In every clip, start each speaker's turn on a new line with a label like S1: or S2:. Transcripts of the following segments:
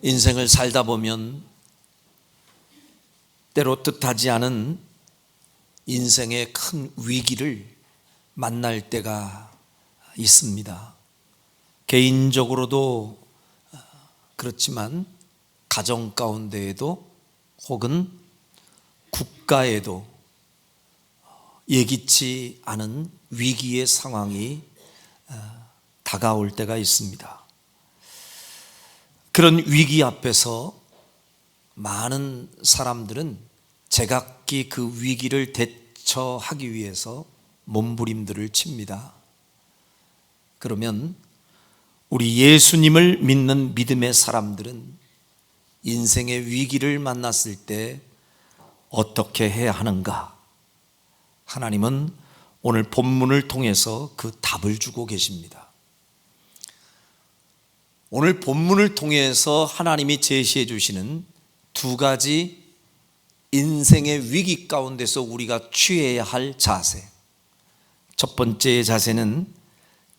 S1: 인생을 살다 보면 때로 뜻하지 않은 인생의 큰 위기를 만날 때가 있습니다. 개인적으로도 그렇지만 가정 가운데에도 혹은 국가에도 예기치 않은 위기의 상황이 다가올 때가 있습니다. 그런 위기 앞에서 많은 사람들은 제각기 그 위기를 대처하기 위해서 몸부림들을 칩니다. 그러면 우리 예수님을 믿는 믿음의 사람들은 인생의 위기를 만났을 때 어떻게 해야 하는가? 하나님은 오늘 본문을 통해서 그 답을 주고 계십니다. 오늘 본문을 통해서 하나님이 제시해 주시는 두 가지 인생의 위기 가운데서 우리가 취해야 할 자세. 첫 번째 자세는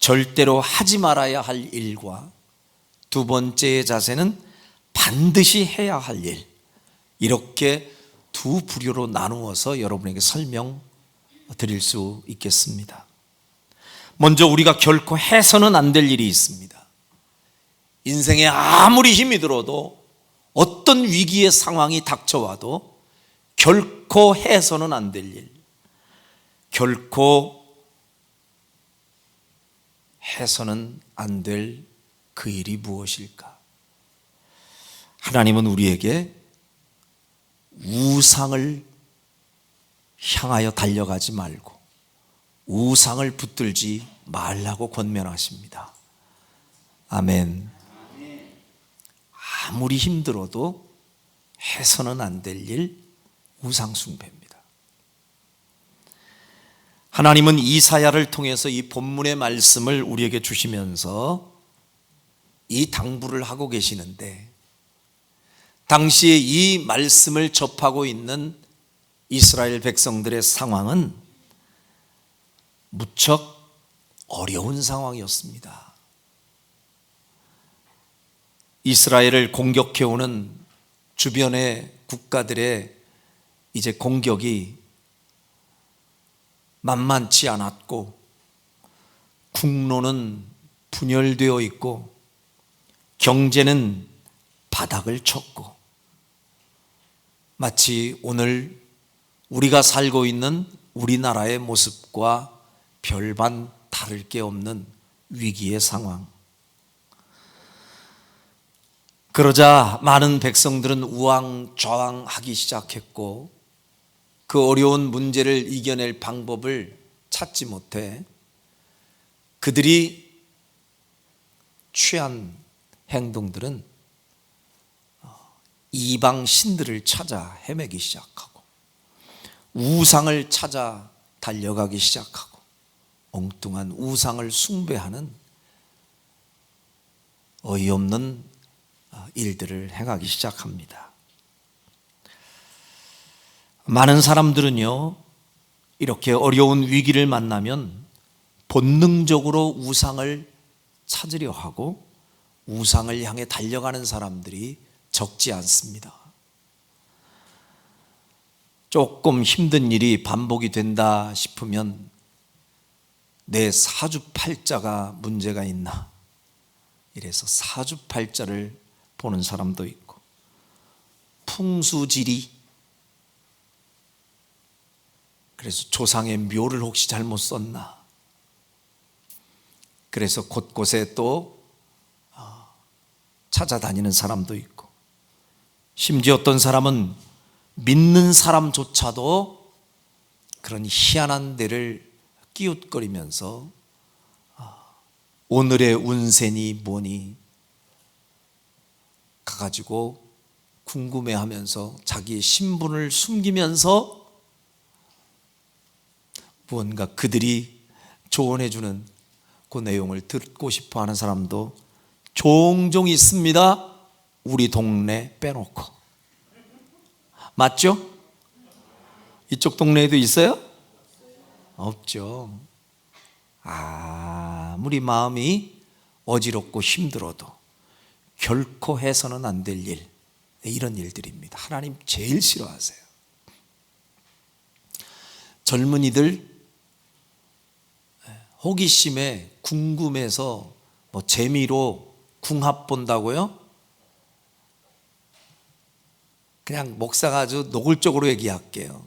S1: 절대로 하지 말아야 할 일과 두 번째 자세는 반드시 해야 할 일. 이렇게 두 부류로 나누어서 여러분에게 설명드릴 수 있겠습니다. 먼저 우리가 결코 해서는 안 될 일이 있습니다. 인생에 아무리 힘이 들어도 어떤 위기의 상황이 닥쳐와도 결코 해서는 안 될 일, 결코 해서는 안 될 그 일이 무엇일까? 하나님은 우리에게 우상을 향하여 달려가지 말고 우상을 붙들지 말라고 권면하십니다. 아멘. 아무리 힘들어도 해서는 안 될 일, 우상 숭배입니다. 하나님은 이사야를 통해서 이 본문의 말씀을 우리에게 주시면서 이 당부를 하고 계시는데, 당시에 이 말씀을 접하고 있는 이스라엘 백성들의 상황은 무척 어려운 상황이었습니다. 이스라엘을 공격해오는 주변의 국가들의 이제 공격이 만만치 않았고, 국로는 분열되어 있고, 경제는 바닥을 쳤고, 마치 오늘 우리가 살고 있는 우리나라의 모습과 별반 다를 게 없는 위기의 상황. 그러자 많은 백성들은 우왕좌왕하기 시작했고, 그 어려운 문제를 이겨낼 방법을 찾지 못해 그들이 취한 행동들은 이방 신들을 찾아 헤매기 시작하고, 우상을 찾아 달려가기 시작하고, 엉뚱한 우상을 숭배하는 어이없는 일들을 행하기 시작합니다. 많은 사람들은요, 이렇게 어려운 위기를 만나면 본능적으로 우상을 찾으려 하고 우상을 향해 달려가는 사람들이 적지 않습니다. 조금 힘든 일이 반복이 된다 싶으면 내 사주팔자가 문제가 있나, 이래서 사주팔자를 보는 사람도 있고, 풍수지리, 그래서 조상의 묘를 혹시 잘못 썼나, 그래서 곳곳에 또 찾아다니는 사람도 있고, 심지어 어떤 사람은 믿는 사람조차도 그런 희한한 데를 끼웃거리면서 오늘의 운세니 뭐니 가가지고 궁금해하면서 자기의 신분을 숨기면서 무언가 그들이 조언해주는 그 내용을 듣고 싶어 하는 사람도 종종 있습니다. 우리 동네 빼놓고. 맞죠? 이쪽 동네에도 있어요? 없죠. 아무리 마음이 어지럽고 힘들어도, 결코 해서는 안 될 일, 이런 일들입니다. 하나님 제일 싫어하세요. 젊은이들 호기심에 궁금해서 뭐 재미로 궁합 본다고요? 그냥 목사가 아주 노골적으로 얘기할게요.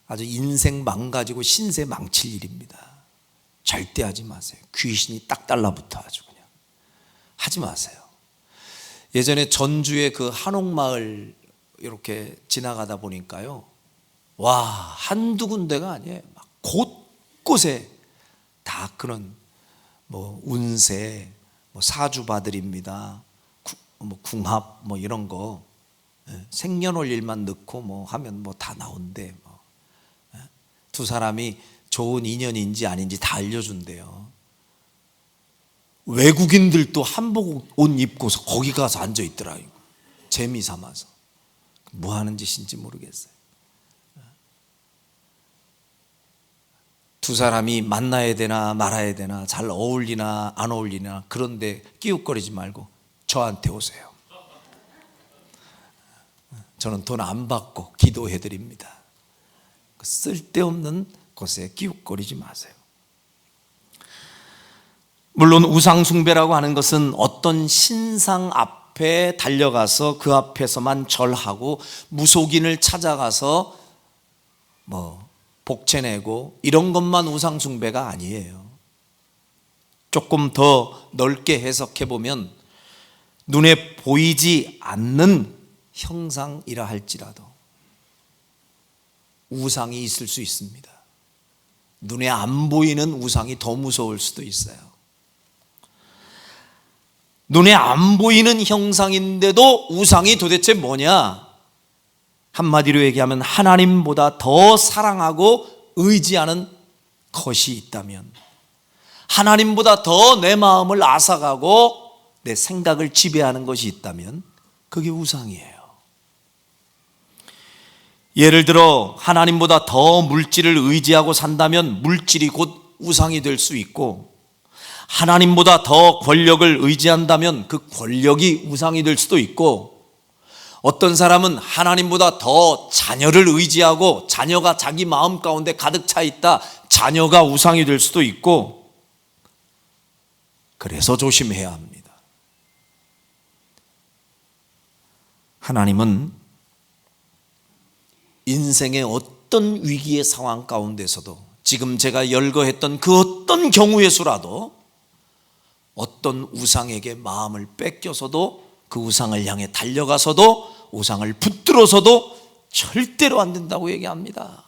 S1: 아주 인생 망가지고 신세 망칠 일입니다. 절대 하지 마세요. 귀신이 딱 달라붙어 아주 그냥 하지 마세요. 예전에 전주의 그 한옥마을 이렇게 지나가다 보니까요, 와, 한두 군데가 아니에요. 막 곳곳에 다 그런 뭐 운세, 뭐 사주바들입니다, 뭐 궁합, 뭐 이런 거, 생년월일만 넣고 뭐 하면 뭐 다 나온대. 뭐. 두 사람이 좋은 인연인지 아닌지 다 알려준대요. 외국인들도 한복 옷 입고서 거기 가서 앉아 있더라고요. 재미 삼아서. 뭐 하는 짓인지 모르겠어요. 두 사람이 만나야 되나 말아야 되나, 잘 어울리나 안 어울리나, 그런데 끼웃거리지 말고 저한테 오세요. 저는 돈 안 받고 기도해 드립니다. 쓸데없는 곳에 끼웃거리지 마세요. 물론 우상숭배라고 하는 것은 어떤 신상 앞에 달려가서 그 앞에서만 절하고 무속인을 찾아가서 뭐 복채내고 이런 것만 우상숭배가 아니에요. 조금 더 넓게 해석해 보면 눈에 보이지 않는 형상이라 할지라도 우상이 있을 수 있습니다. 눈에 안 보이는 우상이 더 무서울 수도 있어요. 눈에 안 보이는 형상인데도 우상이 도대체 뭐냐? 한마디로 얘기하면 하나님보다 더 사랑하고 의지하는 것이 있다면, 하나님보다 더 내 마음을 앗아가고 내 생각을 지배하는 것이 있다면 그게 우상이에요. 예를 들어 하나님보다 더 물질을 의지하고 산다면 물질이 곧 우상이 될 수 있고, 하나님보다 더 권력을 의지한다면 그 권력이 우상이 될 수도 있고, 어떤 사람은 하나님보다 더 자녀를 의지하고 자녀가 자기 마음 가운데 가득 차 있다, 자녀가 우상이 될 수도 있고, 그래서 조심해야 합니다. 하나님은 인생의 어떤 위기의 상황 가운데서도, 지금 제가 열거했던 그 어떤 경우의 수라도, 어떤 우상에게 마음을 뺏겨서도, 그 우상을 향해 달려가서도, 우상을 붙들어서도 절대로 안 된다고 얘기합니다.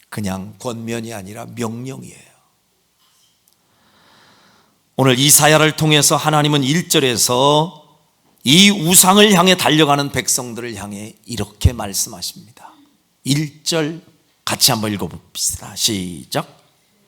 S1: 그냥 권면이 아니라 명령이에요. 오늘 이사야를 통해서 하나님은 1절에서 이 우상을 향해 달려가는 백성들을 향해 이렇게 말씀하십니다. 1절 같이 한번 읽어봅시다. 시작.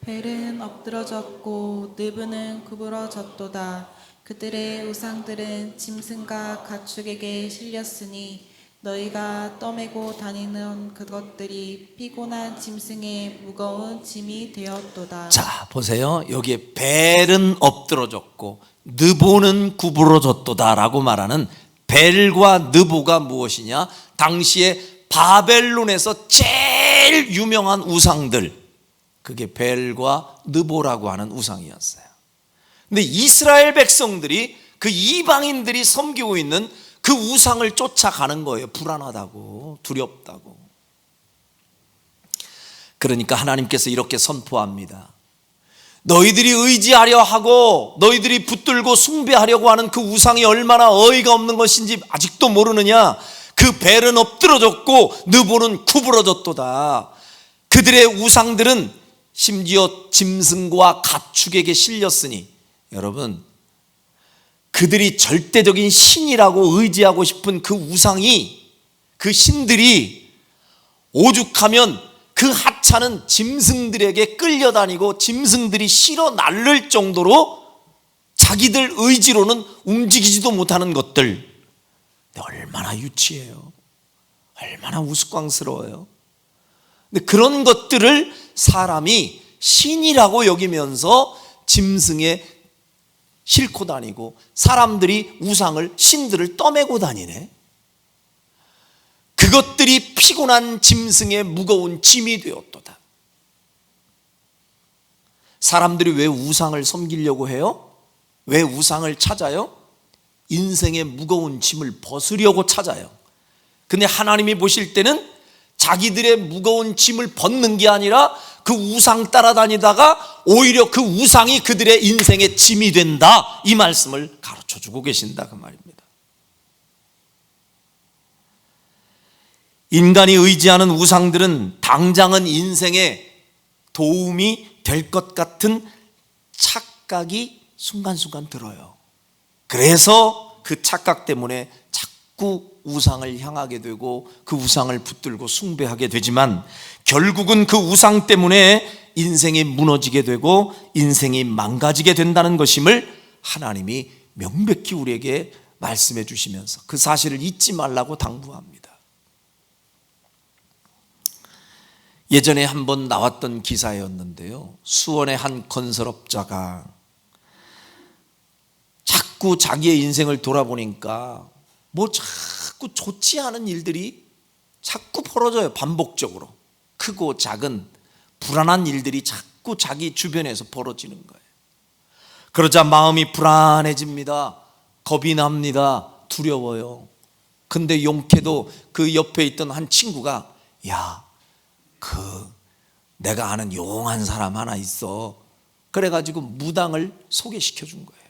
S2: 벨은 엎드러졌고 느브는 구부러졌도다. 그들의 우상들은 짐승과 가축에게 실렸으니 너희가 떠매고 다니는 그것들이 피곤한 짐승의 무거운 짐이 되었도다.
S1: 자, 보세요. 여기에 벨은 엎드러졌고 느보는 구부러졌도다 라고 말하는 벨과 느보가 무엇이냐? 당시에 바벨론에서 제일 유명한 우상들, 그게 벨과 느보라고 하는 우상이었어요. 근데 이스라엘 백성들이, 그 이방인들이 섬기고 있는 그 우상을 쫓아가는 거예요. 불안하다고, 두렵다고. 그러니까 하나님께서 이렇게 선포합니다. 너희들이 의지하려 하고 너희들이 붙들고 숭배하려고 하는 그 우상이 얼마나 어이가 없는 것인지 아직도 모르느냐? 그 벨은 엎드러졌고 느보는 구부러졌도다. 그들의 우상들은 심지어 짐승과 가축에게 실렸으니, 여러분, 그들이 절대적인 신이라고 의지하고 싶은 그 우상이, 그 신들이 오죽하면 그 하찮은 짐승들에게 끌려다니고 짐승들이 실어 날릴 정도로 자기들 의지로는 움직이지도 못하는 것들, 얼마나 유치해요. 얼마나 우스꽝스러워요. 근데 그런 것들을 사람이 신이라고 여기면서 짐승의 싣고 다니고 사람들이 우상을, 신들을 떠매고 다니네. 그것들이 피곤한 짐승의 무거운 짐이 되었도다. 사람들이 왜 우상을 섬기려고 해요? 왜 우상을 찾아요? 인생의 무거운 짐을 벗으려고 찾아요. 근데 하나님이 보실 때는 자기들의 무거운 짐을 벗는 게 아니라 그 우상 따라다니다가 오히려 그 우상이 그들의 인생의 짐이 된다, 이 말씀을 가르쳐주고 계신다, 그 말입니다. 인간이 의지하는 우상들은 당장은 인생에 도움이 될 것 같은 착각이 순간순간 들어요. 그래서 그 착각 때문에 자꾸 우상을 향하게 되고 그 우상을 붙들고 숭배하게 되지만 결국은 그 우상 때문에 인생이 무너지게 되고 인생이 망가지게 된다는 것임을 하나님이 명백히 우리에게 말씀해 주시면서 그 사실을 잊지 말라고 당부합니다. 예전에 한번 나왔던 기사였는데요, 수원의 한 건설업자가 자꾸 자기의 인생을 돌아보니까 뭐 자꾸 좋지 않은 일들이 자꾸 벌어져요. 반복적으로 크고 작은 불안한 일들이 자꾸 자기 주변에서 벌어지는 거예요. 그러자 마음이 불안해집니다. 겁이 납니다. 두려워요. 근데 용케도 그 옆에 있던 한 친구가, 야, 내가 아는 용한 사람 하나 있어. 그래가지고 무당을 소개시켜 준 거예요.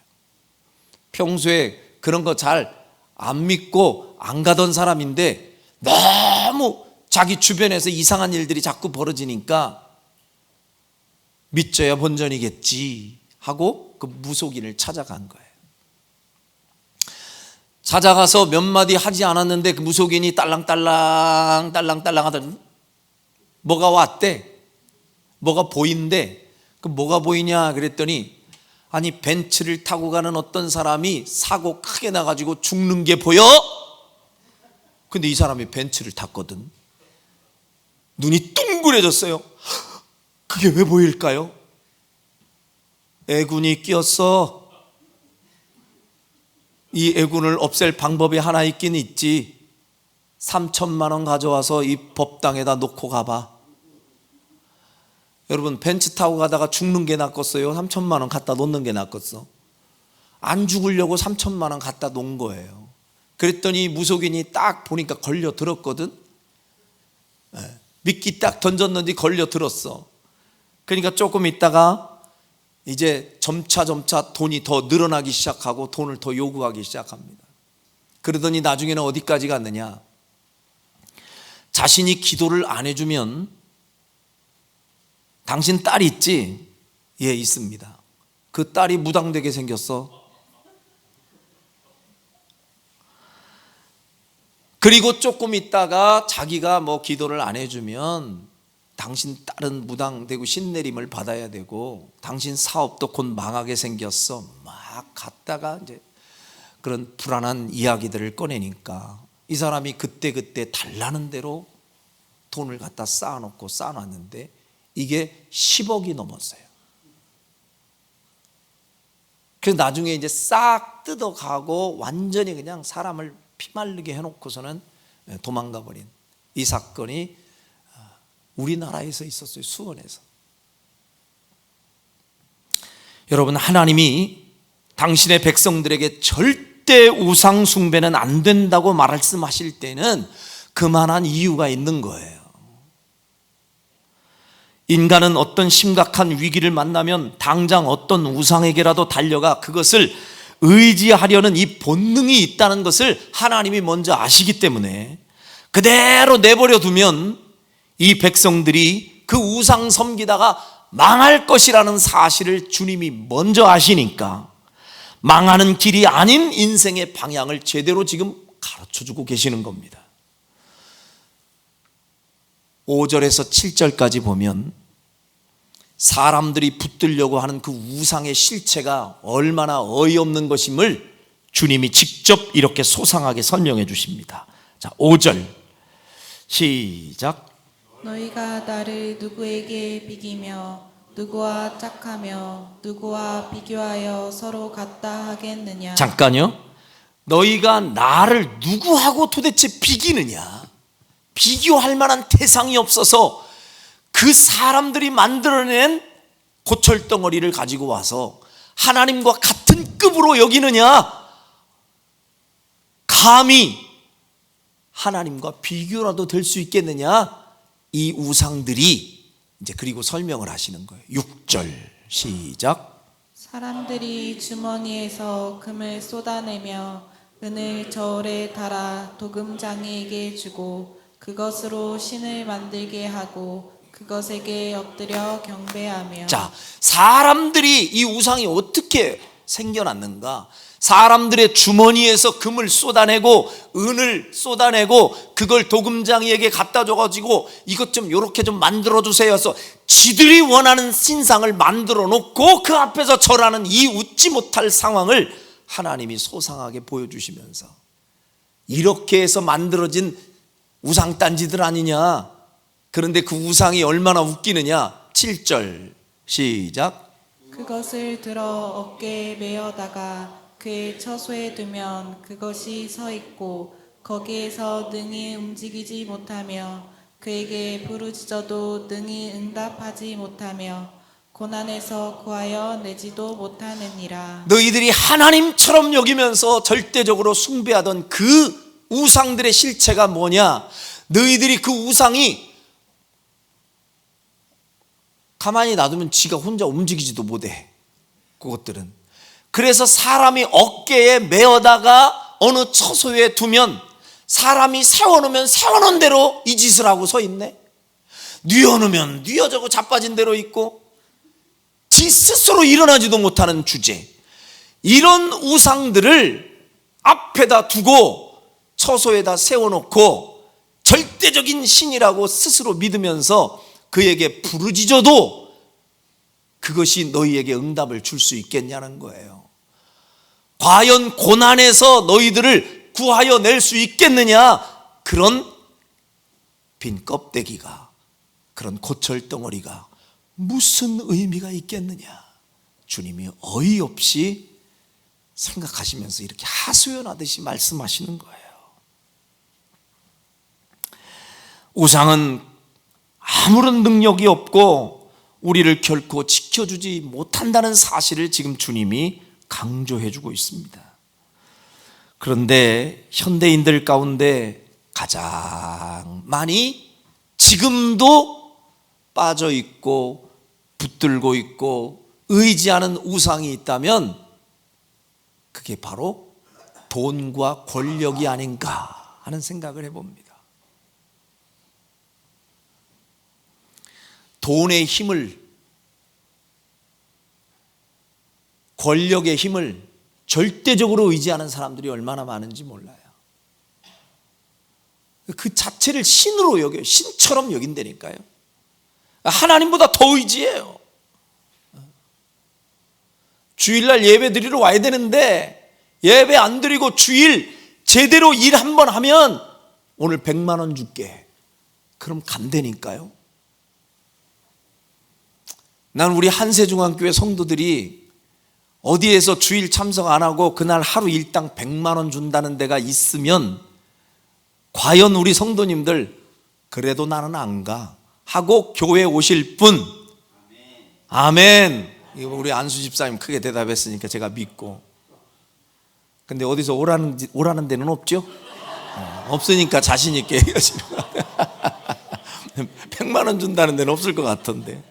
S1: 평소에 그런 거 잘 안 믿고 안 가던 사람인데 너무 자기 주변에서 이상한 일들이 자꾸 벌어지니까 믿져야 본전이겠지 하고 그 무속인을 찾아간 거예요. 찾아가서 몇 마디 하지 않았는데 그 무속인이 딸랑딸랑 하더니 뭐가 왔대? 뭐가 보인대? 그 뭐가 보이냐 그랬더니, 아니 벤츠를 타고 가는 어떤 사람이 사고 크게 나가지고 죽는 게 보여? 근데 이 사람이 벤츠를 탔거든. 눈이 둥그레졌어요. 그게 왜 보일까요? 애군이 끼었어. 이 애군을 없앨 방법이 하나 있긴 있지. 3천만 원 가져와서 이 법당에다 놓고 가봐. 여러분, 벤츠 타고 가다가 죽는 게 낫겠어요? 3천만 원 갖다 놓는 게 낫겠어? 안 죽으려고 3천만 원 갖다 놓은 거예요. 그랬더니 무속인이 딱 보니까 걸려 들었거든. 미끼 딱 던졌는지 걸려 들었어. 그러니까 조금 있다가 이제 점차 돈이 더 늘어나기 시작하고 돈을 더 요구하기 시작합니다. 그러더니 나중에는 어디까지 갔느냐, 자신이 기도를 안 해주면, 당신 딸 있지? 예, 있습니다. 그 딸이 무당되게 생겼어. 그리고 조금 있다가 자기가 뭐 기도를 안 해주면 당신 딸은 무당되고 신내림을 받아야 되고 당신 사업도 곧 망하게 생겼어. 막 갔다가 이제 그런 불안한 이야기들을 꺼내니까 이 사람이 그때 달라는 대로 돈을 갖다 쌓아놓고 쌓아놨는데 이게 10억이 넘었어요. 그래서 나중에 이제 싹 뜯어가고 완전히 그냥 사람을 피말르게 해놓고서는 도망가 버린 이 사건이 우리나라에서 있었어요. 수원에서. 여러분, 하나님이 당신의 백성들에게 절대 우상 숭배는 안 된다고 말씀하실 때는 그만한 이유가 있는 거예요. 인간은 어떤 심각한 위기를 만나면 당장 어떤 우상에게라도 달려가 그것을 의지하려는 이 본능이 있다는 것을 하나님이 먼저 아시기 때문에 그대로 내버려 두면 이 백성들이 그 우상 섬기다가 망할 것이라는 사실을 주님이 먼저 아시니까 망하는 길이 아닌 인생의 방향을 제대로 지금 가르쳐주고 계시는 겁니다. 5절에서 7절까지 보면 사람들이 붙들려고 하는 그 우상의 실체가 얼마나 어이없는 것임을 주님이 직접 이렇게 소상하게 설명해 주십니다. 자, 5절 시작.
S2: 너희가 나를 누구에게 비기며 누구와 짝하며 누구와 비교하여 서로 같다 하겠느냐.
S1: 잠깐요. 너희가 나를 누구하고 도대체 비기느냐? 비교할 만한 대상이 없어서 그 사람들이 만들어낸 고철덩어리를 가지고 와서 하나님과 같은 급으로 여기느냐? 감히 하나님과 비교라도 될 수 있겠느냐? 이 우상들이 이제 그리고 설명을 하시는 거예요. 6절 시작.
S2: 사람들이 주머니에서 금을 쏟아내며 은을 저울에 달아 도금장이에게 주고 그것으로 신을 만들게 하고 그것에게 엎드려 경배하며.
S1: 자, 사람들이 이 우상이 어떻게 생겨났는가? 사람들의 주머니에서 금을 쏟아내고 은을 쏟아내고 그걸 도금장이에게 갖다 줘가지고 이것 좀 요렇게 좀 만들어주세요 해서 지들이 원하는 신상을 만들어 놓고 그 앞에서 절하는 이 웃지 못할 상황을 하나님이 소상하게 보여주시면서 이렇게 해서 만들어진 우상단지들 아니냐. 그런데 그 우상이 얼마나 웃기느냐. 7절 시작.
S2: 그것을 들어 어깨에 메어다가 그의 처소에 두면 그것이 서 있고 거기에서 능히 움직이지 못하며 그에게 부르짖어도 능히 응답하지 못하며 고난에서 구하여 내지도 못하느니라.
S1: 너희들이 하나님처럼 여기면서 절대적으로 숭배하던 그 우상들의 실체가 뭐냐? 너희들이 그 우상이 가만히 놔두면 지가 혼자 움직이지도 못해. 그것들은. 그래서 사람이 어깨에 메어다가 어느 처소에 두면 사람이 세워놓으면 세워놓은 대로 이 짓을 하고 서 있네. 뉘어놓으면 뉘어져고 자빠진 대로 있고 지 스스로 일어나지도 못하는 주제. 이런 우상들을 앞에다 두고 처소에다 세워놓고 절대적인 신이라고 스스로 믿으면서 그에게 부르짖어도 그것이 너희에게 응답을 줄 수 있겠냐는 거예요. 과연 고난에서 너희들을 구하여 낼 수 있겠느냐? 그런 빈 껍데기가, 그런 고철덩어리가 무슨 의미가 있겠느냐? 주님이 어이없이 생각하시면서 이렇게 하소연하듯이 말씀하시는 거예요. 우상은 아무런 능력이 없고 우리를 결코 지켜주지 못한다는 사실을 지금 주님이 강조해 주고 있습니다. 그런데 현대인들 가운데 가장 많이 지금도 빠져 있고 붙들고 있고 의지하는 우상이 있다면 그게 바로 돈과 권력이 아닌가 하는 생각을 해봅니다. 돈의 힘을, 권력의 힘을 절대적으로 의지하는 사람들이 얼마나 많은지 몰라요. 그 자체를 신으로 여겨요. 신처럼 여긴다니까요. 하나님보다 더 의지해요. 주일날 예배 드리러 와야 되는데 예배 안 드리고 주일 제대로 일 한번 하면 오늘 100만 원 줄게. 그럼 간다니까요. 난 우리 한세중앙교회 성도들이 어디에서 주일 참석 안 하고 그날 하루 일당 100만 원 준다는 데가 있으면 과연 우리 성도님들 그래도 나는 안 가 하고 교회 오실 분? 아멘. 이거 우리 안수 집사님 크게 대답했으니까 제가 믿고. 근데 어디서 오라는 데는 없죠? 없으니까 자신 있게 얘기하시는 거예요. 100만 원 준다는 데는 없을 것 같은데.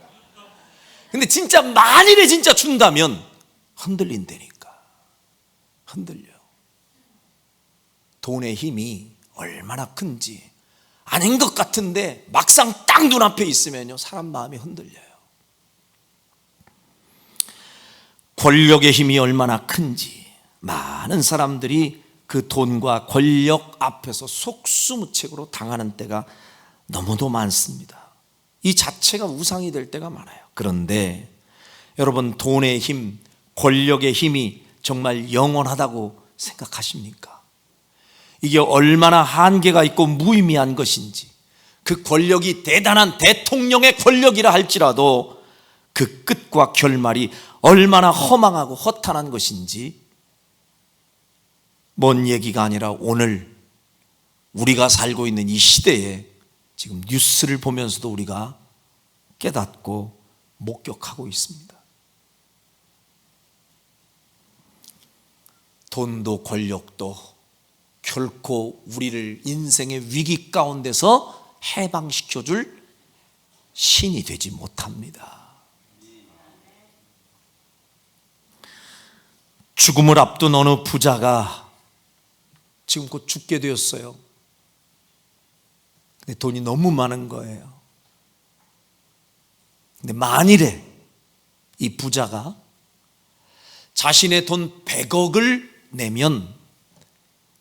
S1: 근데 진짜 만일에 진짜 준다면 흔들린다니까. 흔들려요. 돈의 힘이 얼마나 큰지 아닌 것 같은데 막상 딱 눈앞에 있으면요 사람 마음이 흔들려요. 권력의 힘이 얼마나 큰지 많은 사람들이 그 돈과 권력 앞에서 속수무책으로 당하는 때가 너무도 많습니다. 이 자체가 우상이 될 때가 많아요. 그런데 여러분, 돈의 힘, 권력의 힘이 정말 영원하다고 생각하십니까? 이게 얼마나 한계가 있고 무의미한 것인지, 그 권력이 대단한 대통령의 권력이라 할지라도 그 끝과 결말이 얼마나 허망하고 허탄한 것인지 먼 얘기가 아니라 오늘 우리가 살고 있는 이 시대에 지금 뉴스를 보면서도 우리가 깨닫고 목격하고 있습니다. 돈도 권력도 결코 우리를 인생의 위기 가운데서 해방시켜줄 신이 되지 못합니다. 죽음을 앞둔 어느 부자가 지금 곧 죽게 되었어요. 근데 돈이 너무 많은 거예요. 근데 만일에 이 부자가 자신의 돈 100억을 내면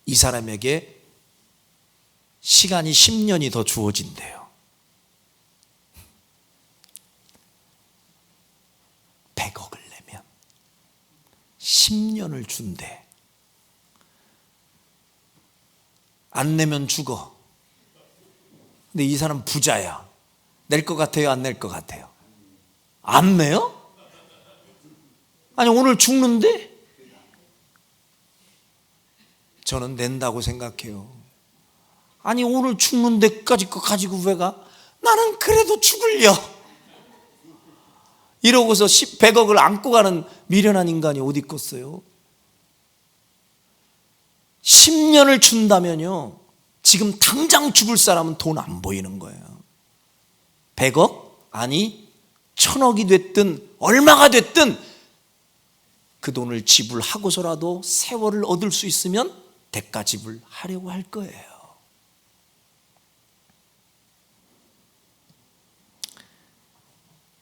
S1: 이 사람에게 시간이 10년이 더 주어진대요. 100억을 내면 10년을 준대. 안 내면 죽어. 근데 이 사람 부자야. 낼 것 같아요? 안 낼 것 같아요? 안 내요? 아니 오늘 죽는데? 저는 낸다고 생각해요. 아니 오늘 죽는 데까지 거 가지고 왜 가? 나는 그래도 죽을려. 이러고서 100억을 안고 가는 미련한 인간이 어디 있겠어요? 10년을 준다면요, 지금 당장 죽을 사람은 돈 안 보이는 거예요. 100억? 아니 1000억이 됐든 얼마가 됐든 그 돈을 지불하고서라도 세월을 얻을 수 있으면 대가 지불하려고 할 거예요.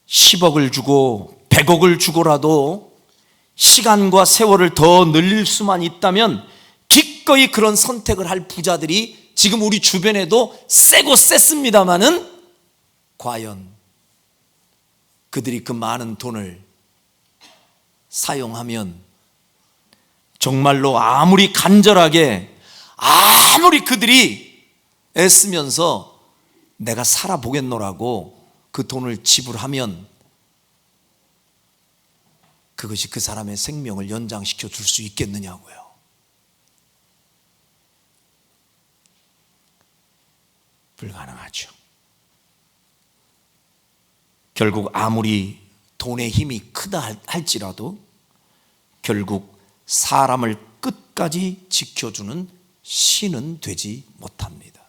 S1: (10억을) 주고 100억을 주고라도 시간과 세월을 더 늘릴 수만 있다면 기꺼이 그런 선택을 할 부자들이 지금 우리 주변에도 세고 셌습니다마는 과연 그들이 그 많은 돈을 사용하면 정말로 아무리 간절하게 아무리 그들이 애쓰면서 내가 살아보겠노라고 그 돈을 지불하면 그것이 그 사람의 생명을 연장시켜 줄 수 있겠느냐고요. 불가능하죠. 결국 아무리 돈의 힘이 크다 할지라도 결국 사람을 끝까지 지켜주는 신은 되지 못합니다.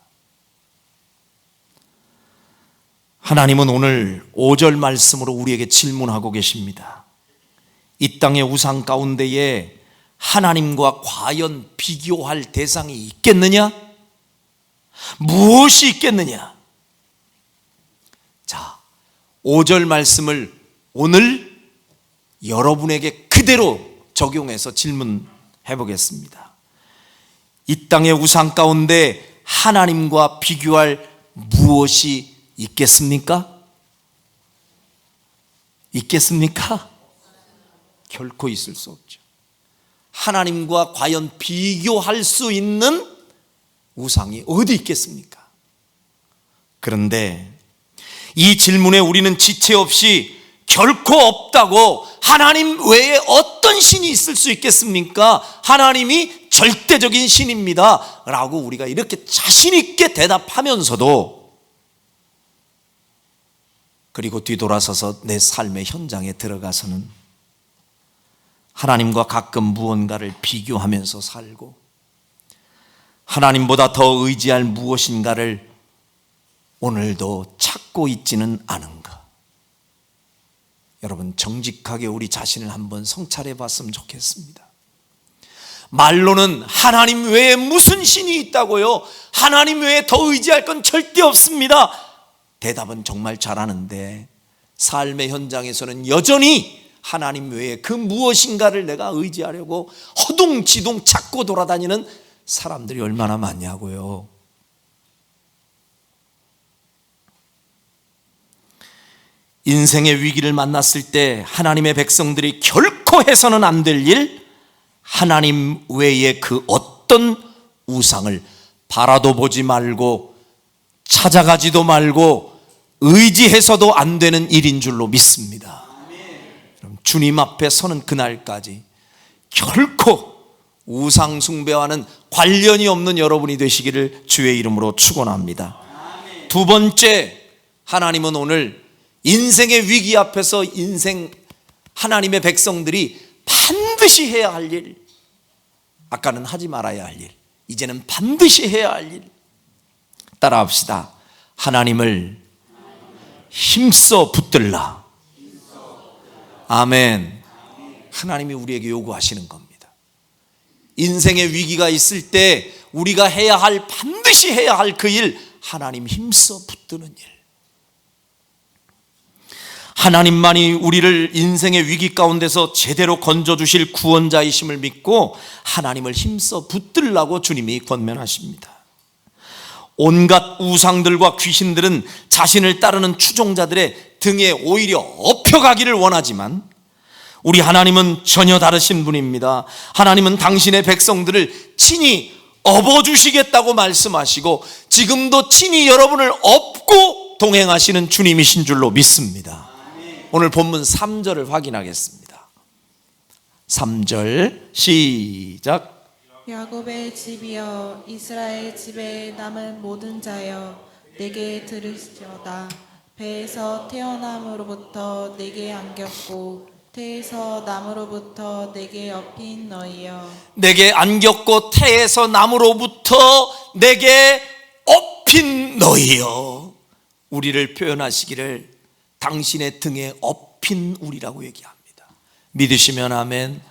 S1: 하나님은 오늘 5절 말씀으로 우리에게 질문하고 계십니다. 이 땅의 우상 가운데에 하나님과 과연 비교할 대상이 있겠느냐? 무엇이 있겠느냐? 자, 5절 말씀을 오늘 여러분에게 그대로 적용해서 질문해 보겠습니다. 이 땅의 우상 가운데 하나님과 비교할 무엇이 있겠습니까? 있겠습니까? 결코 있을 수 없죠. 하나님과 과연 비교할 수 있는 우상이 어디 있겠습니까? 그런데 이 질문에 우리는 지체 없이 결코 없다고, 하나님 외에 어떤 신이 있을 수 있겠습니까? 하나님이 절대적인 신입니다 라고 우리가 이렇게 자신 있게 대답하면서도, 그리고 뒤돌아서서 내 삶의 현장에 들어가서는 하나님과 가끔 무언가를 비교하면서 살고 하나님보다 더 의지할 무엇인가를 오늘도 찾고 있지는 않은가? 여러분, 정직하게 우리 자신을 한번 성찰해 봤으면 좋겠습니다. 말로는 하나님 외에 무슨 신이 있다고요? 하나님 외에 더 의지할 건 절대 없습니다. 대답은 정말 잘하는데 삶의 현장에서는 여전히 하나님 외에 그 무엇인가를 내가 의지하려고 허둥지둥 찾고 돌아다니는 사람들이 얼마나 많냐고요. 인생의 위기를 만났을 때 하나님의 백성들이 결코 해서는 안 될 일, 하나님 외에 그 어떤 우상을 바라도 보지 말고 찾아가지도 말고 의지해서도 안 되는 일인 줄로 믿습니다. 주님 앞에 서는 그날까지 결코 우상 숭배와는 관련이 없는 여러분이 되시기를 주의 이름으로 축원합니다. 두 번째, 하나님은 오늘 인생의 위기 앞에서 하나님의 백성들이 반드시 해야 할 일, 아까는 하지 말아야 할 일, 이제는 반드시 해야 할 일, 따라합시다. 하나님을 힘써 붙들라. 아멘. 하나님이 우리에게 요구하시는 겁니다. 인생의 위기가 있을 때 우리가 반드시 해야 할 그 일, 하나님 힘써 붙드는 일. 하나님만이 우리를 인생의 위기 가운데서 제대로 건져주실 구원자이심을 믿고 하나님을 힘써 붙들라고 주님이 권면하십니다. 온갖 우상들과 귀신들은 자신을 따르는 추종자들의 등에 오히려 업혀가기를 원하지만 우리 하나님은 전혀 다르신 분입니다. 하나님은 당신의 백성들을 친히 업어주시겠다고 말씀하시고 지금도 친히 여러분을 업고 동행하시는 주님이신 줄로 믿습니다. 오늘 본문 3절을 확인하겠습니다. 3절 시작.
S2: 야곱의 집이여, 이스라엘 집에 남은 모든 자여, 내게 들으시오다. 배에서 태어남으로부터 내게 안겼고 태에서 남으로부터 내게 업힌 너희여,
S1: 내게 안겼고 태에서 남으로부터 내게 업힌 너희여. 우리를 표현하시기를 당신의 등에 업힌 우리라고 얘기합니다. 믿으시면 아멘.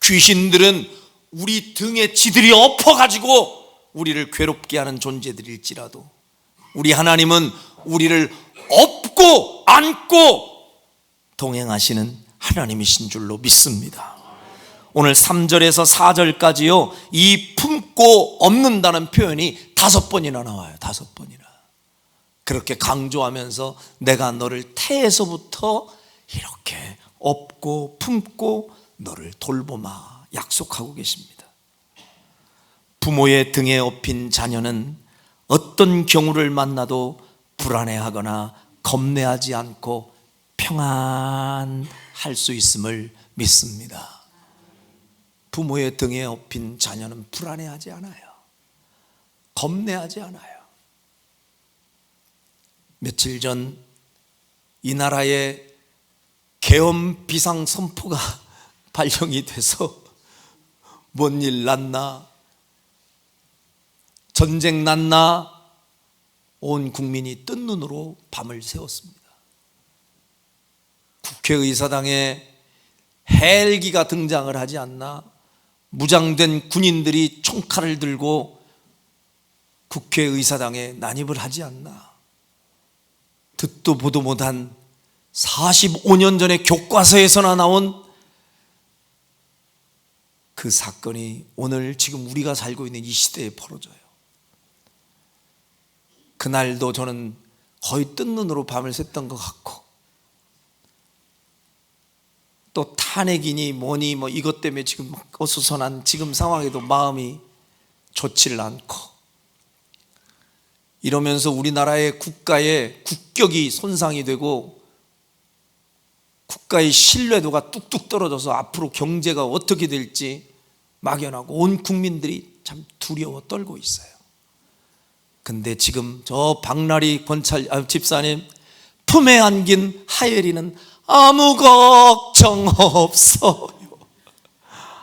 S1: 귀신들은 우리 등에 지들이 엎어가지고 우리를 괴롭게 하는 존재들일지라도 우리 하나님은 우리를 업고 안고 동행하시는 하나님이신 줄로 믿습니다. 오늘 3절에서 4절까지요, 이 품고 업는다는 표현이 5번이나 나와요. 5번이나. 그렇게 강조하면서 내가 너를 태에서부터 이렇게 업고 품고 너를 돌보마 약속하고 계십니다. 부모의 등에 업힌 자녀는 어떤 경우를 만나도 불안해하거나 겁내하지 않고 평안할 수 있음을 믿습니다. 부모의 등에 업힌 자녀는 불안해하지 않아요. 겁내하지 않아요. 며칠 전 이 나라에 계엄 비상 선포가 발령이 돼서 뭔 일 났나, 전쟁 났나, 온 국민이 뜬 눈으로 밤을 새웠습니다. 국회의사당에 헬기가 등장을 하지 않나, 무장된 군인들이 총칼을 들고 국회의사당에 난입을 하지 않나, 듣도 보도 못한 45년 전에 교과서에서나 나온 그 사건이 오늘 지금 우리가 살고 있는 이 시대에 벌어져요. 그날도 저는 거의 뜬 눈으로 밤을 샜던 것 같고, 또 탄핵이니 뭐니 뭐 이것 때문에 지금 막 어수선한 지금 상황에도 마음이 좋지를 않고, 이러면서 우리나라의 국가의 국격이 손상이 되고 국가의 신뢰도가 뚝뚝 떨어져서 앞으로 경제가 어떻게 될지 막연하고 온 국민들이 참 두려워 떨고 있어요. 근데 지금 저 박나리 집사님 품에 안긴 하예리는 아무 걱정 없어요.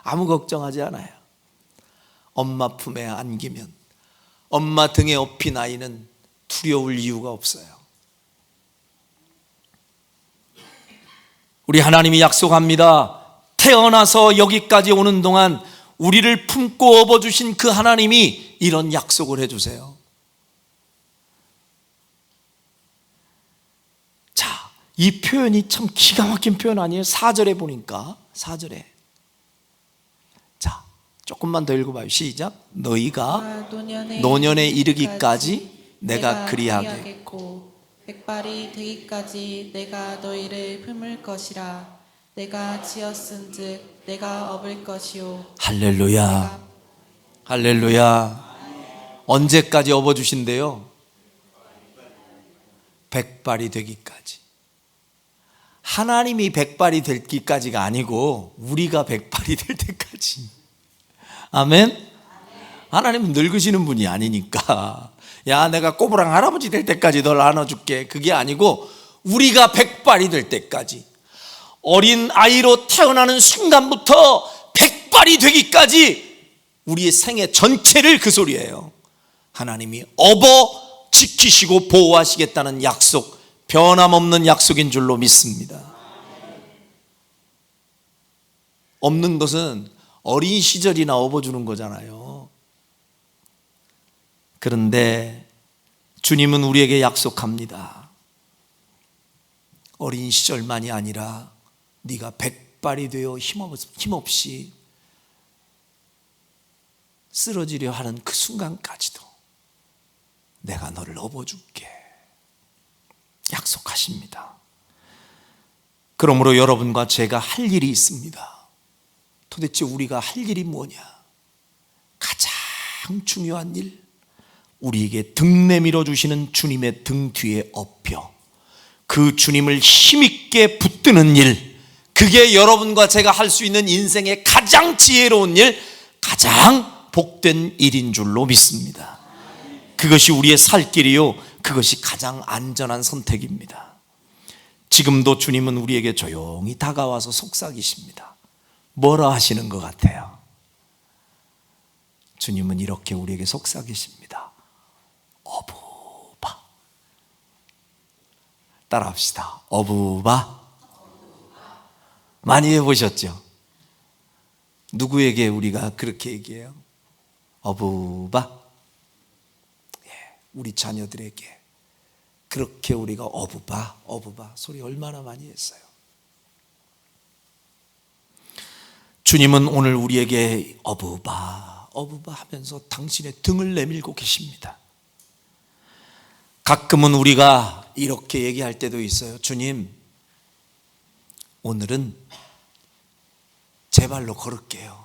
S1: 아무 걱정하지 않아요. 엄마 품에 안기면, 엄마 등에 업힌 아이는 두려울 이유가 없어요. 우리 하나님이 약속합니다. 태어나서 여기까지 오는 동안 우리를 품고 업어주신 그 하나님이 이런 약속을 해주세요. 자, 이 표현이 참 기가 막힌 표현 아니에요? 4절에 보니까, 4절에. 자, 조금만 더 읽어봐요. 시작. 너희가 노년에 이르기까지 내가 그리하겠고
S2: 백발이 되기까지 내가 너희를 품을 것이라. 내가 지었은즉 내가 업을 것이요.
S1: 할렐루야. 할렐루야. 언제까지 업어주신대요? 백발이 되기까지. 하나님이 백발이 될기까지가 아니고 우리가 백발이 될 때까지. 아멘? 하나님은 늙으시는 분이 아니니까 야 내가 꼬부랑 할아버지 될 때까지 널 안아줄게, 그게 아니고 우리가 백발이 될 때까지, 어린 아이로 태어나는 순간부터 백발이 되기까지 우리의 생애 전체를 그 소리예요. 하나님이 업어 지키시고 보호하시겠다는 약속, 변함없는 약속인 줄로 믿습니다. 없는 것은 어린 시절이나 업어주는 거잖아요. 그런데 주님은 우리에게 약속합니다. 어린 시절만이 아니라 네가 백발이 되어 힘없이 쓰러지려 하는 그 순간까지도 내가 너를 업어줄게 약속하십니다. 그러므로 여러분과 제가 할 일이 있습니다. 도대체 우리가 할 일이 뭐냐? 가장 중요한 일, 우리에게 등 내밀어 주시는 주님의 등 뒤에 엎여 그 주님을 힘있게 붙드는 일, 그게 여러분과 제가 할 수 있는 인생의 가장 지혜로운 일, 가장 복된 일인 줄로 믿습니다. 그것이 우리의 살 길이요, 그것이 가장 안전한 선택입니다. 지금도 주님은 우리에게 조용히 다가와서 속삭이십니다. 뭐라 하시는 것 같아요? 주님은 이렇게 우리에게 속삭이십니다. 어부바. 따라합시다. 어부바. 많이 해보셨죠? 누구에게 우리가 그렇게 얘기해요? 어부바. 우리 자녀들에게 그렇게 우리가 어부바 어부바 소리 얼마나 많이 했어요. 주님은 오늘 우리에게 어부바 어부바 하면서 당신의 등을 내밀고 계십니다. 가끔은 우리가 이렇게 얘기할 때도 있어요. 주님, 오늘은 제 발로 걸을게요.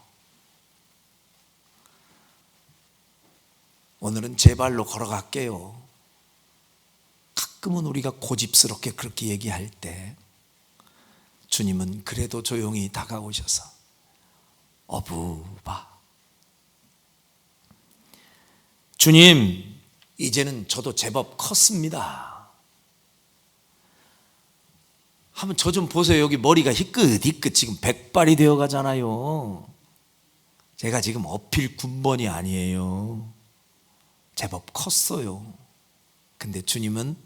S1: 오늘은 제 발로 걸어갈게요. 가끔은 우리가 고집스럽게 그렇게 얘기할 때 주님은 그래도 조용히 다가오셔서 어부바. 주님, 이제는 저도 제법 컸습니다. 한번 저 좀 보세요. 여기 머리가 희끗희끗 지금 백발이 되어 가잖아요. 제가 지금 어필 군번이 아니에요. 제법 컸어요. 근데 주님은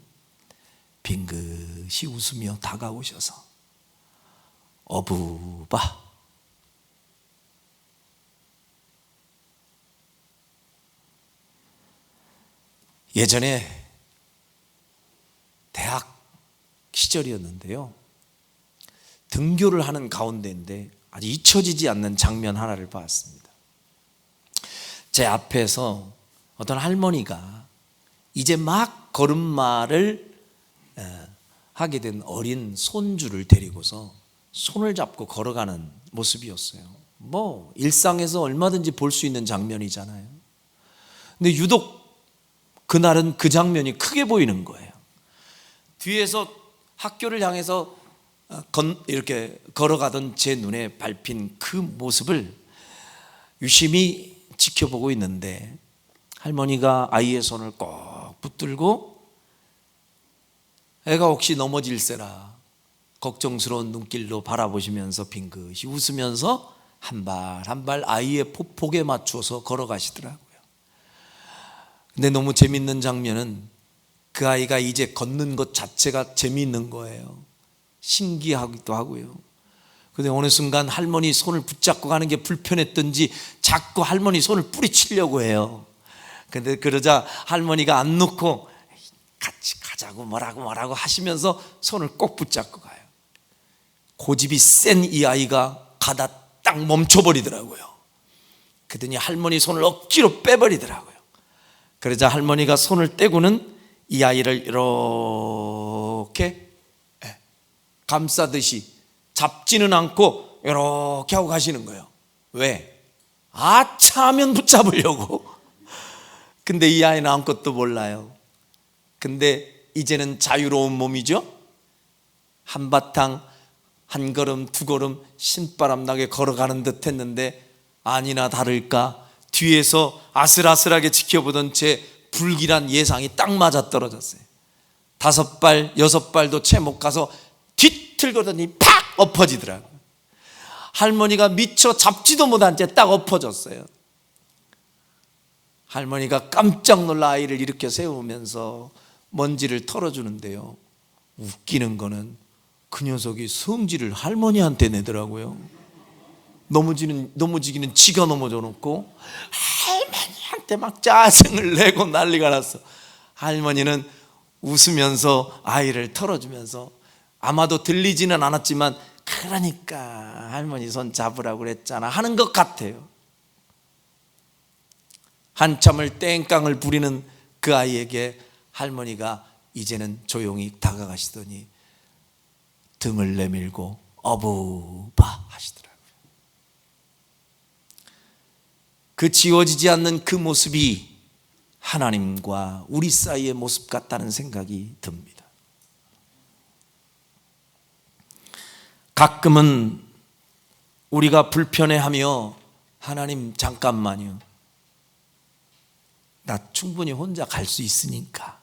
S1: 빙긋이 웃으며 다가오셔서 어부바. 예전에 대학 시절이었는데요, 등교를 하는 가운데인데 아주 잊혀지지 않는 장면 하나를 봤습니다. 제 앞에서 어떤 할머니가 이제 막 걸음마를 하게 된 어린 손주를 데리고서 손을 잡고 걸어가는 모습이었어요. 뭐 일상에서 얼마든지 볼 수 있는 장면이잖아요. 근데 유독 그날은 그 장면이 크게 보이는 거예요. 뒤에서 학교를 향해서 이렇게 걸어가던 제 눈에 밟힌 그 모습을 유심히 지켜보고 있는데, 할머니가 아이의 손을 꼭 붙들고 애가 혹시 넘어질세라 걱정스러운 눈길로 바라보시면서 빙긋이 웃으면서 한 발 한 발 아이의 폭에 맞추어서 걸어가시더라고요. 근데 너무 재밌는 장면은 그 아이가 이제 걷는 것 자체가 재미있는 거예요. 신기하기도 하고요. 근데 어느 순간 할머니 손을 붙잡고 가는 게 불편했던지 자꾸 할머니 손을 뿌리치려고 해요. 근데 그러자 할머니가 안 놓고 같이 가자고 뭐라고 하시면서 손을 꼭 붙잡고 가요. 고집이 센 이 아이가 가다 딱 멈춰버리더라고요. 그러더니 할머니 손을 억지로 빼버리더라고요. 그러자 할머니가 손을 떼고는 이 아이를 이렇게 감싸듯이 잡지는 않고 이렇게 하고 가시는 거예요. 왜? 아차 하면 붙잡으려고. 근데 이 아이는 아무것도 몰라요. 근데 이제는 자유로운 몸이죠. 한바탕 한 걸음 두 걸음 신바람 나게 걸어가는 듯 했는데 아니나 다를까 뒤에서 아슬아슬하게 지켜보던 제 불길한 예상이 딱 맞아떨어졌어요. 5발 6발도 채 못 가서 뒤틀거더니 팍 엎어지더라고요. 할머니가 미처 잡지도 못한 채 딱 엎어졌어요. 할머니가 깜짝 놀라 아이를 일으켜 세우면서 먼지를 털어주는데요, 웃기는 거는 그 녀석이 성질을 할머니한테 내더라고요. 넘어지기는 지가 넘어져 놓고 할머니한테 막 짜증을 내고 난리가 났어. 할머니는 웃으면서 아이를 털어주면서 아마도 들리지는 않았지만 그러니까 할머니 손 잡으라고 그랬잖아 하는 것 같아요. 한참을 땡깡을 부리는 그 아이에게 할머니가 이제는 조용히 다가가시더니 등을 내밀고 어부바 하시더라고요. 그 지워지지 않는 그 모습이 하나님과 우리 사이의 모습 같다는 생각이 듭니다. 가끔은 우리가 불편해하며 하나님 잠깐만요, 나 충분히 혼자 갈 수 있으니까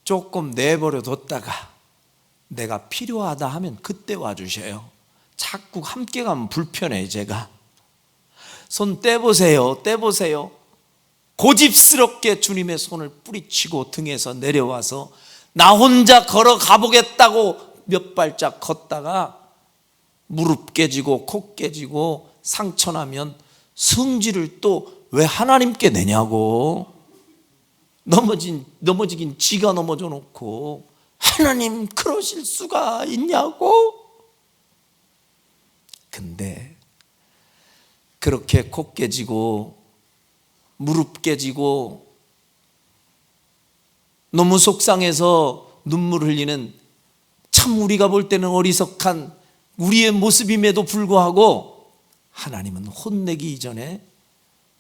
S1: 조금 내버려 뒀다가 내가 필요하다 하면 그때 와주셔요. 자꾸 함께 가면 불편해. 제가 손 떼보세요, 떼보세요. 고집스럽게 주님의 손을 뿌리치고 등에서 내려와서 나 혼자 걸어가 보겠다고 몇 발짝 걷다가 무릎 깨지고 코 깨지고 상처나면 성질을 또 왜 하나님께 내냐고. 넘어지긴 지가 넘어져 놓고 하나님 그러실 수가 있냐고. 근데 그렇게 코 깨지고 무릎 깨지고 너무 속상해서 눈물 흘리는 참 우리가 볼 때는 어리석한 우리의 모습임에도 불구하고 하나님은 혼내기 이전에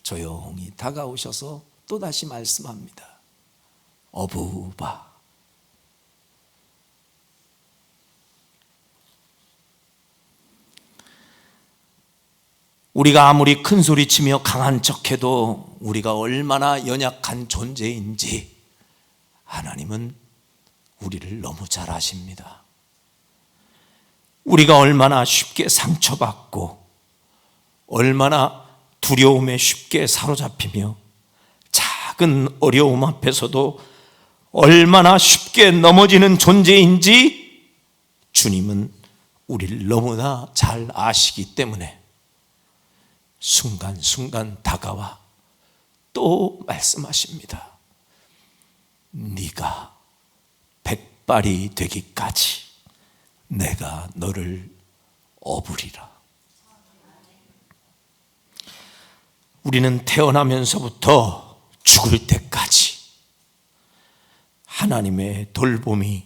S1: 조용히 다가오셔서 또다시 말씀합니다. 어부바. 우리가 아무리 큰 소리치며 강한 척해도 우리가 얼마나 연약한 존재인지 하나님은 우리를 너무 잘 아십니다. 우리가 얼마나 쉽게 상처받고 얼마나 두려움에 쉽게 사로잡히며 작은 어려움 앞에서도 얼마나 쉽게 넘어지는 존재인지 주님은 우리를 너무나 잘 아시기 때문에 순간순간 다가와 또 말씀하십니다. 네가 100발이 되기까지 내가 너를 업으리라. 우리는 태어나면서부터 죽을 때까지 하나님의 돌봄이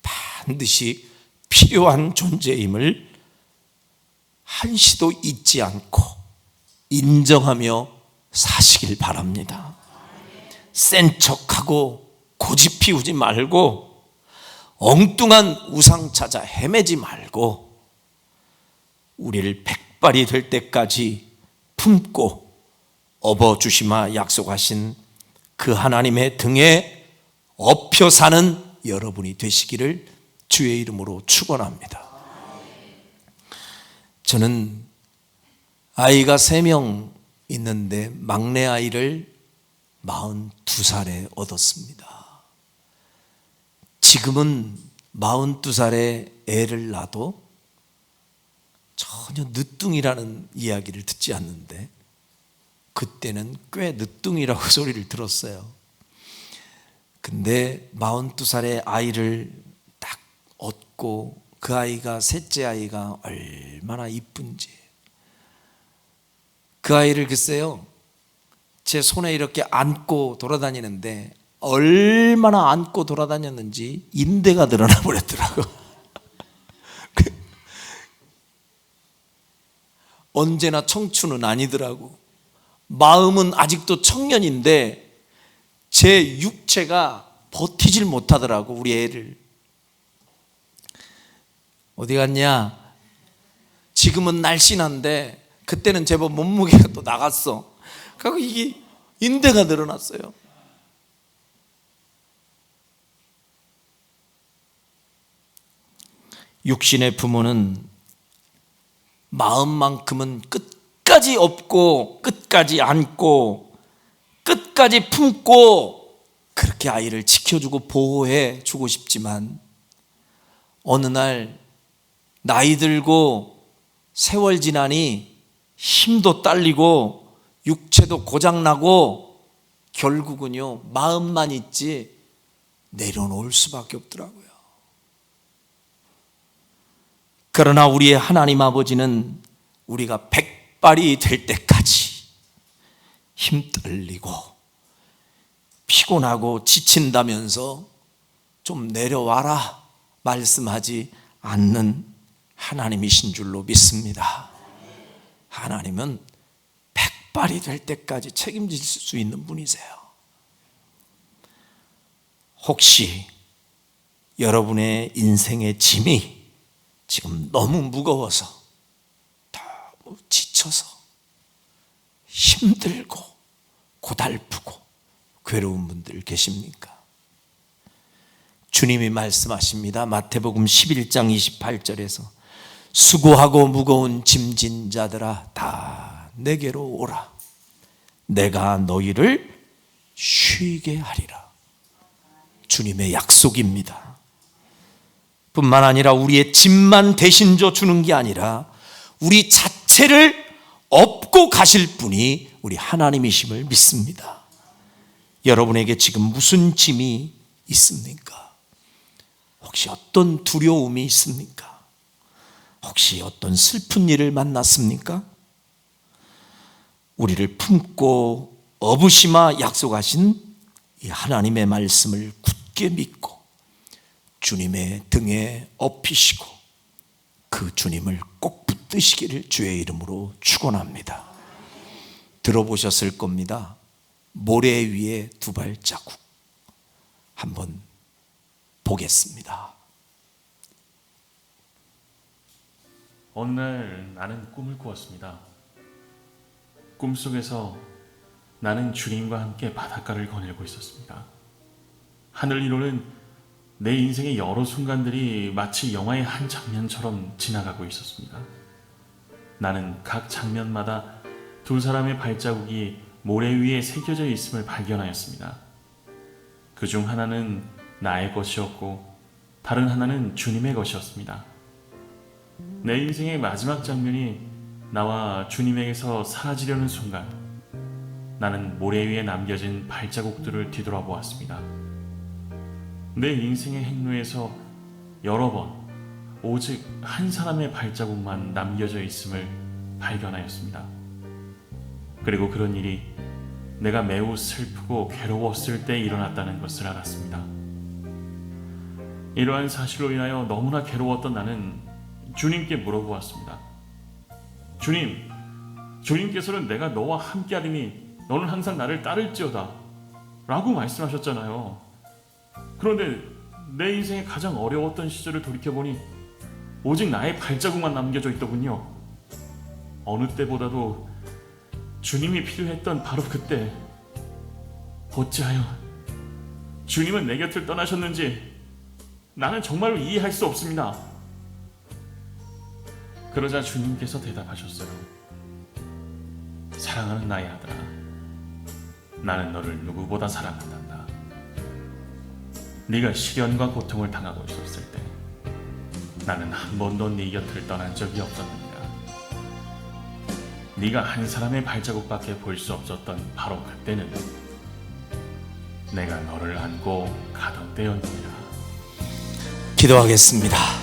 S1: 반드시 필요한 존재임을 한시도 잊지 않고 인정하며 사시길 바랍니다. 센 척하고 고집 피우지 말고 엉뚱한 우상 찾아 헤매지 말고 우리를 100발이 될 때까지 품고 업어주시마 약속하신 그 하나님의 등에 업혀 사는 여러분이 되시기를 주의 이름으로 축원합니다. 저는 아이가 3명 있는데 막내 아이를 42살에 얻었습니다. 지금은 42살에 애를 낳아도 전혀 늦둥이라는 이야기를 듣지 않는데 그때는 꽤 늦둥이라고 소리를 들었어요. 근데 42살의 아이를 딱 얻고 그 아이가 셋째 아이가 얼마나 이쁜지, 그 아이를 글쎄요 제 손에 이렇게 안고 돌아다니는데 얼마나 안고 돌아다녔는지 인대가 늘어나 버렸더라고. 언제나 청춘은 아니더라고. 마음은 아직도 청년인데 제 육체가 버티질 못하더라고. 우리 애를 어디 갔냐? 지금은 날씬한데 그때는 제법 몸무게가 또 나갔어. 그리고 이게 인대가 늘어났어요. 육신의 부모는 마음만큼은 끝까지 업고 끝까지 안고 끝까지 품고 그렇게 아이를 지켜주고 보호해 주고 싶지만 어느 날 나이 들고 세월 지나니 힘도 딸리고 육체도 고장나고 결국은요 마음만 있지 내려놓을 수밖에 없더라고요. 그러나 우리의 하나님 아버지는 우리가 백발이 될 때까지 힘 떨리고 피곤하고 지친다면서 좀 내려와라 말씀하지 않는 하나님이신 줄로 믿습니다. 하나님은 백발이 될 때까지 책임질 수 있는 분이세요. 혹시 여러분의 인생의 짐이 지금 너무 무거워서 너무 지쳐서 힘들고 고달프고 괴로운 분들 계십니까? 주님이 말씀하십니다. 마태복음 11장 28절에서 수고하고 무거운 짐진 자들아 다 내게로 오라. 내가 너희를 쉬게 하리라. 주님의 약속입니다. 뿐만 아니라 우리의 짐만 대신 져 주는 게 아니라 우리 자체를 업고 가실 분이 우리 하나님이심을 믿습니다. 여러분에게 지금 무슨 짐이 있습니까? 혹시 어떤 두려움이 있습니까? 혹시 어떤 슬픈 일을 만났습니까? 우리를 품고 업으시마 약속하신 이 하나님의 말씀을 굳게 믿고 주님의 등에 업히시고 그 주님을 꼭 붙드시기를 주의 이름으로 축원합니다. 들어보셨을 겁니다. 모래 위에 두 발자국. 한번 보겠습니다.
S3: 어느 날 나는 꿈을 꾸었습니다. 꿈속에서 나는 주님과 함께 바닷가를 거닐고 있었습니다. 하늘 위로는 내 인생의 여러 순간들이 마치 영화의 한 장면처럼 지나가고 있었습니다. 나는 각 장면마다 두 사람의 발자국이 모래 위에 새겨져 있음을 발견하였습니다. 그중 하나는 나의 것이었고 다른 하나는 주님의 것이었습니다. 내 인생의 마지막 장면이 나와 주님에게서 사라지려는 순간 나는 모래 위에 남겨진 발자국들을 뒤돌아보았습니다. 내 인생의 행로에서 여러 번 오직 한 사람의 발자국만 남겨져 있음을 발견하였습니다. 그리고 그런 일이 내가 매우 슬프고 괴로웠을 때 일어났다는 것을 알았습니다. 이러한 사실로 인하여 너무나 괴로웠던 나는 주님께 물어보았습니다. 주님께서는 내가 너와 함께하리니 너는 항상 나를 따를지어다 라고 말씀하셨잖아요. 그런데 내 인생의 가장 어려웠던 시절을 돌이켜보니 오직 나의 발자국만 남겨져 있더군요. 어느 때보다도 주님이 필요했던 바로 그때 어찌하여 주님은 내 곁을 떠나셨는지 나는 정말로 이해할 수 없습니다. 그러자 주님께서 대답하셨어요. 사랑하는 나의 아들아, 나는 너를 누구보다 사랑한단다. 네가 시련과 고통을 당하고 있었을 때 나는 한 번도 네 곁을 떠난 적이 없었느니라. 네가 한 사람의 발자국밖에 볼 수 없었던 바로 그때는 내가 너를 안고 가던 때였느니라.
S1: 기도하겠습니다.